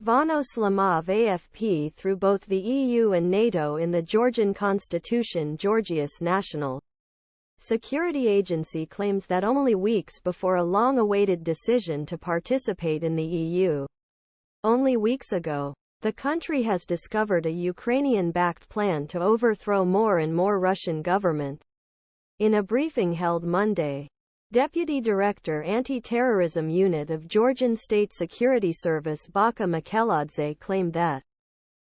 Vano Slamov AFP through both the EU and NATO in the Georgian constitution. Georgia's National Security Agency claims that only weeks before a long-awaited decision to participate in the EU. Only weeks ago, the country has discovered a Ukrainian-backed plan to overthrow more and more Russian government. In a briefing held Monday, Deputy Director Anti-Terrorism Unit of Georgian State Security Service Baka Mikeladze claimed that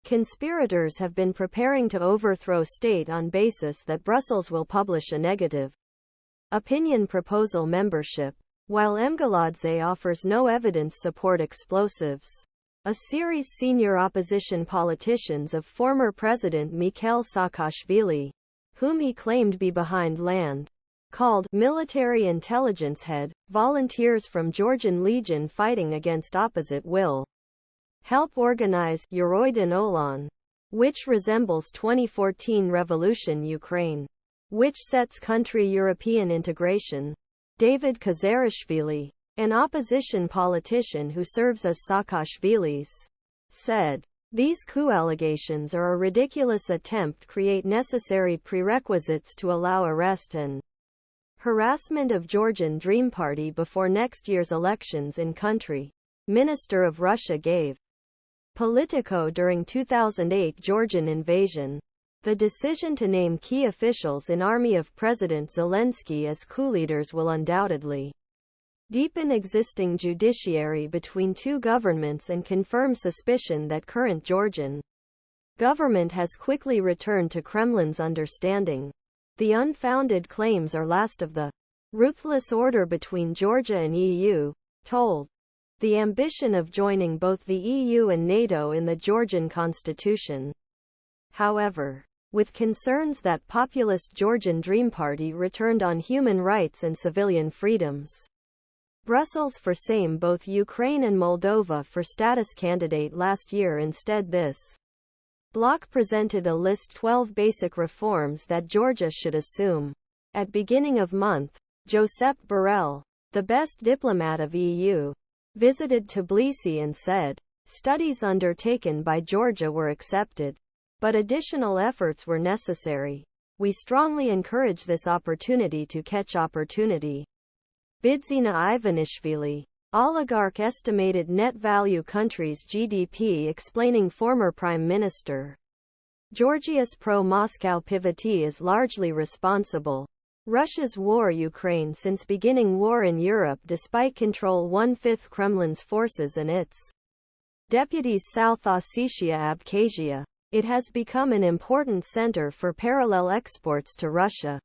conspirators have been preparing to overthrow state on basis that Brussels will publish a negative opinion proposal membership, while Mkeladze offers no evidence support explosives. A series senior opposition politicians of former President Mikhail Saakashvili, whom he claimed be behind land, called military intelligence head, volunteers from Georgian Legion fighting against opposite will, help organize Uroidan Olan, which resembles 2014 Revolution Ukraine, which sets country European integration. David Kazarishvili, an opposition politician who serves as Saakashvili's, said, "These coup allegations are a ridiculous attempt to create necessary prerequisites to allow arrest and harassment of Georgian Dream Party before next year's elections in country." Minister of Russia gave Politico during 2008 Georgian invasion. The decision to name key officials in army of President Zelensky as coup leaders will undoubtedly deepen existing judiciary between two governments and confirm suspicion that current Georgian government has quickly returned to Kremlin's understanding. The unfounded claims are last of the ruthless order between Georgia and EU, told the ambition of joining both the EU and NATO in the Georgian constitution. However, with concerns that populist Georgian Dream Party returned on human rights and civilian freedoms, Brussels forsame both Ukraine and Moldova for status candidate last year. Instead, this bloc presented a list 12 basic reforms that Georgia should assume. At beginning of month, Josep Borrell, the best diplomat of EU, visited Tbilisi and said, "Studies undertaken by Georgia were accepted, but additional efforts were necessary. We strongly encourage this opportunity to catch opportunity." Bidzina Ivanishvili, oligarch estimated net value country's GDP explaining former Prime Minister Georgia's pro-Moscow pivotee is largely responsible. Russia's war Ukraine since beginning war in Europe despite control 1/5 Kremlin's forces and its deputies South Ossetia Abkhazia. It has become an important center for parallel exports to Russia.